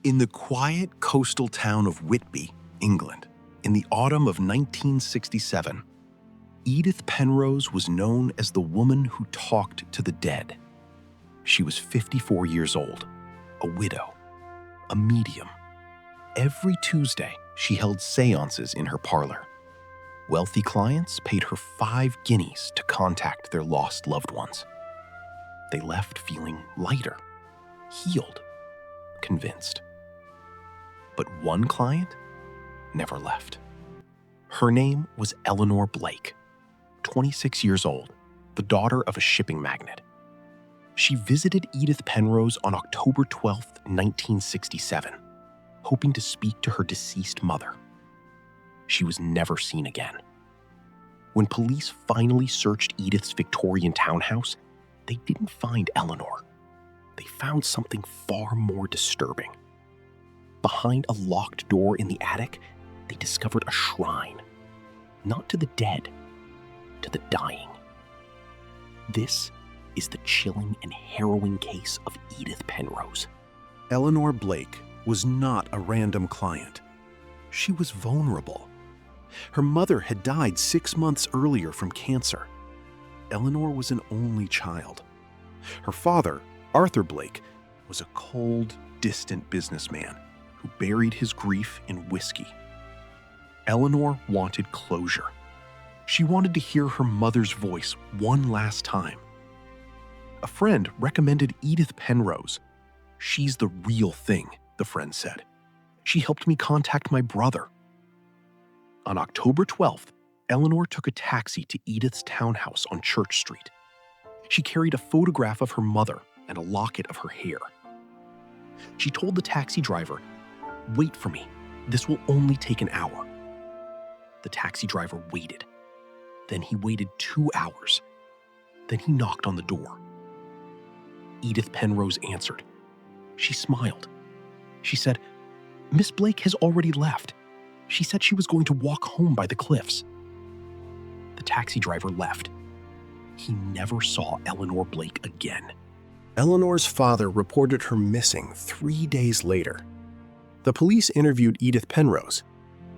In the quiet coastal town of Whitby, England, in the autumn of 1967, Edith Penrose was known as the woman who talked to the dead. She was 54 years old, a widow, a medium. Every Tuesday, she held seances in her parlor. Wealthy clients paid her 5 guineas to contact their lost loved ones. They left feeling lighter, healed, convinced. But one client never left. Her name was Eleanor Blake, 26 years old, the daughter of a shipping magnate. She visited Edith Penrose on October 12, 1967, hoping to speak to her deceased mother. She was never seen again. When police finally searched Edith's Victorian townhouse, they didn't find Eleanor. They found something far more disturbing. Behind a locked door in the attic, they discovered a shrine, not to the dead, to the dying. This is the chilling and harrowing case of Edith Penrose. Eleanor Blake was not a random client. She was vulnerable. Her mother had died 6 months earlier from cancer. Eleanor was an only child. Her father, Arthur Blake, was a cold, distant businessman who buried his grief in whiskey. Eleanor wanted closure. She wanted to hear her mother's voice one last time. A friend recommended Edith Penrose. "She's the real thing," the friend said. "She helped me contact my brother." On October 12th, Eleanor took a taxi to Edith's townhouse on Church Street. She carried a photograph of her mother and a locket of her hair. She told the taxi driver, "Wait for me. This will only take an hour." The taxi driver waited. Then he waited 2 hours. Then he knocked on the door. Edith Penrose answered. She smiled. She said, "Miss Blake has already left. She said she was going to walk home by the cliffs." The taxi driver left. He never saw Eleanor Blake again. Eleanor's father reported her missing 3 days later. The police interviewed Edith Penrose.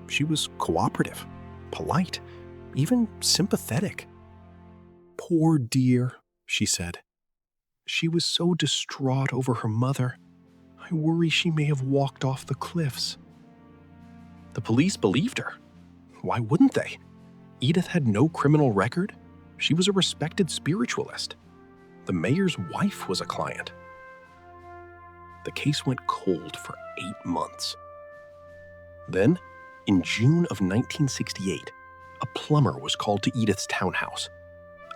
She was cooperative, polite, even sympathetic. "Poor dear," she said. "She was so distraught over her mother. I worry she may have walked off the cliffs." The police believed her. Why wouldn't they? Edith had no criminal record. She was a respected spiritualist. The mayor's wife was a client. The case went cold for 8 months. Then, in June of 1968, a plumber was called to Edith's townhouse.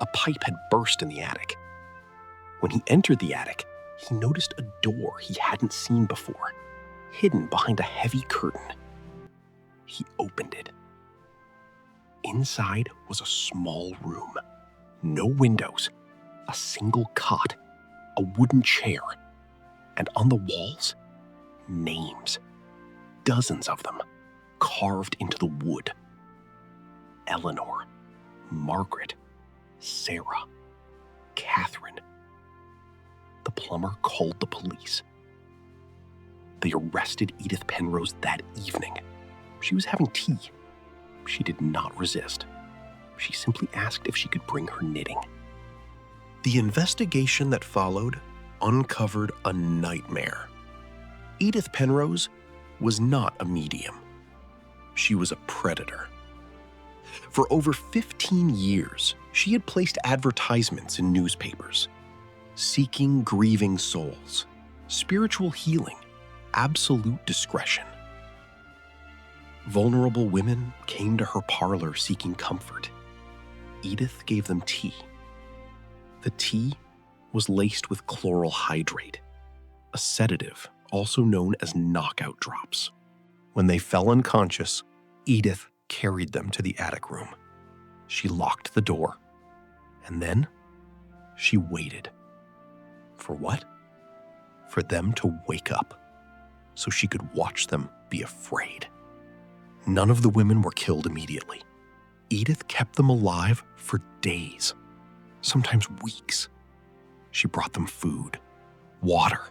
A pipe had burst in the attic. When he entered the attic, he noticed a door he hadn't seen before, hidden behind a heavy curtain. He opened it. Inside was a small room. No windows, a single cot, a wooden chair, and on the walls, names. Dozens of them, carved into the wood. Eleanor, Margaret, Sarah, Catherine. The plumber called the police. They arrested Edith Penrose that evening. She was having tea. She did not resist. She simply asked if she could bring her knitting. The investigation that followed uncovered a nightmare. Edith Penrose was not a medium. She was a predator. For over 15 years, she had placed advertisements in newspapers, seeking grieving souls, spiritual healing, absolute discretion. Vulnerable women came to her parlor seeking comfort. Edith gave them tea. The tea was laced with chloral hydrate, a sedative also known as knockout drops. When they fell unconscious, Edith carried them to the attic room. She locked the door, and then she waited. For what? For them to wake up, so she could watch them be afraid. None of the women were killed immediately. Edith kept them alive for days, sometimes weeks. She brought them food, water.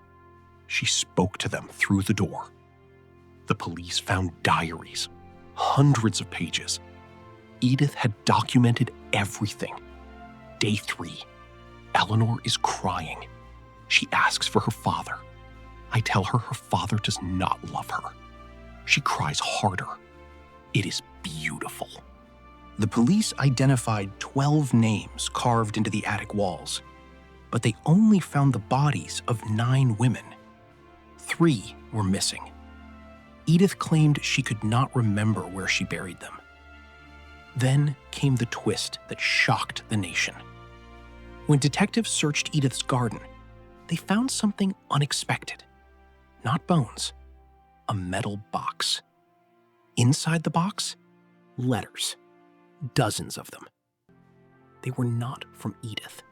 She spoke to them through the door. The police found diaries, hundreds of pages. Edith had documented everything. Day 3, Eleanor is crying. She asks for her father. I tell her her father does not love her. She cries harder. It is beautiful. The police identified 12 names carved into the attic walls, but they only found the bodies of 9 women. 3 were missing. Edith claimed she could not remember where she buried them. Then came the twist that shocked the nation. When detectives searched Edith's garden, they found something unexpected. Not bones, a metal box. Inside the box, letters, dozens of them. They were not from Edith.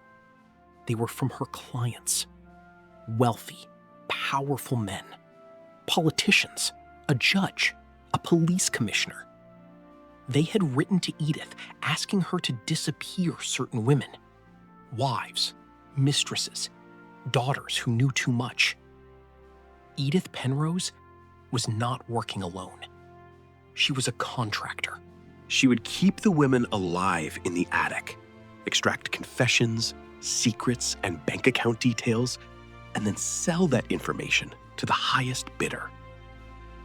They were from her clients, wealthy, powerful men, politicians, a judge, a police commissioner. They had written to Edith asking her to disappear certain women, wives, mistresses, daughters who knew too much. Edith Penrose was not working alone. She was a contractor. She would keep the women alive in the attic, extract confessions, secrets, and bank account details, and then sell that information to the highest bidder.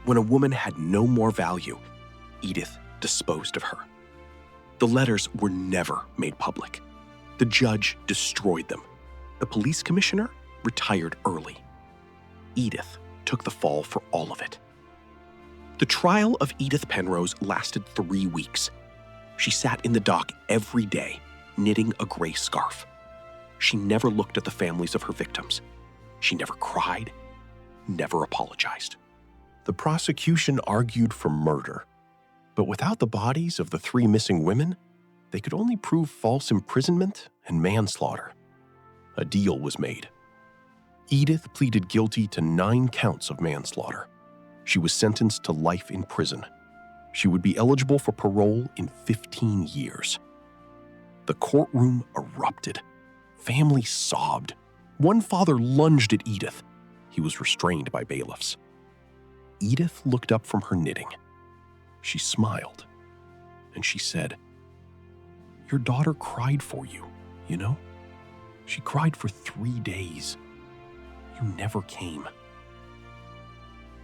When a woman had no more value, Edith disposed of her. The letters were never made public. The judge destroyed them. The police commissioner retired early. Edith took the fall for all of it. The trial of Edith Penrose lasted 3 weeks. She sat in the dock every day, knitting a gray scarf. She never looked at the families of her victims. She never cried, never apologized. The prosecution argued for murder, but without the bodies of the 3 missing women, they could only prove false imprisonment and manslaughter. A deal was made. Edith pleaded guilty to 9 counts of manslaughter. She was sentenced to life in prison. She would be eligible for parole in 15 years. The courtroom erupted. Families sobbed. One father lunged at Edith. He was restrained by bailiffs. Edith looked up from her knitting. She smiled, and she said, "Your daughter cried for you, you know? She cried for 3 days. You never came."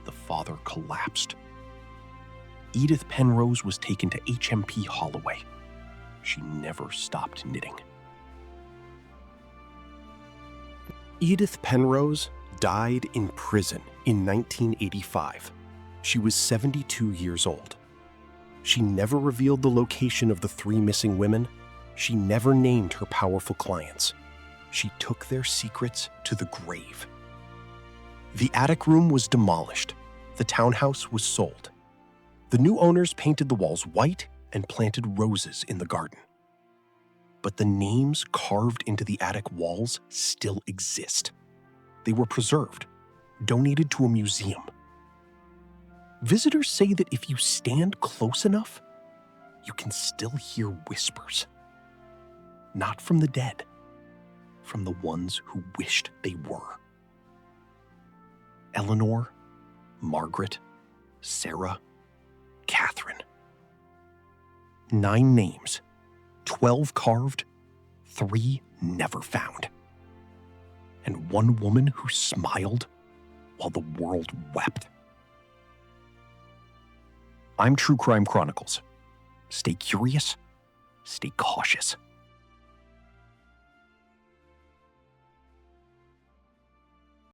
The father collapsed. Edith Penrose was taken to HMP Holloway. She never stopped knitting. Edith Penrose died in prison in 1985. She was 72 years old. She never revealed the location of the 3 missing women. She never named her powerful clients. She took their secrets to the grave. The attic room was demolished. The townhouse was sold. The new owners painted the walls white and planted roses in the garden. But the names carved into the attic walls still exist. They were preserved, donated to a museum. Visitors say that if you stand close enough, you can still hear whispers. Not from the dead, from the ones who wished they were. Eleanor, Margaret, Sarah, Catherine. 9 names, 12 carved, 3 never found. And 1 woman who smiled while the world wept. I'm True Crime Chronicles. Stay curious, stay cautious.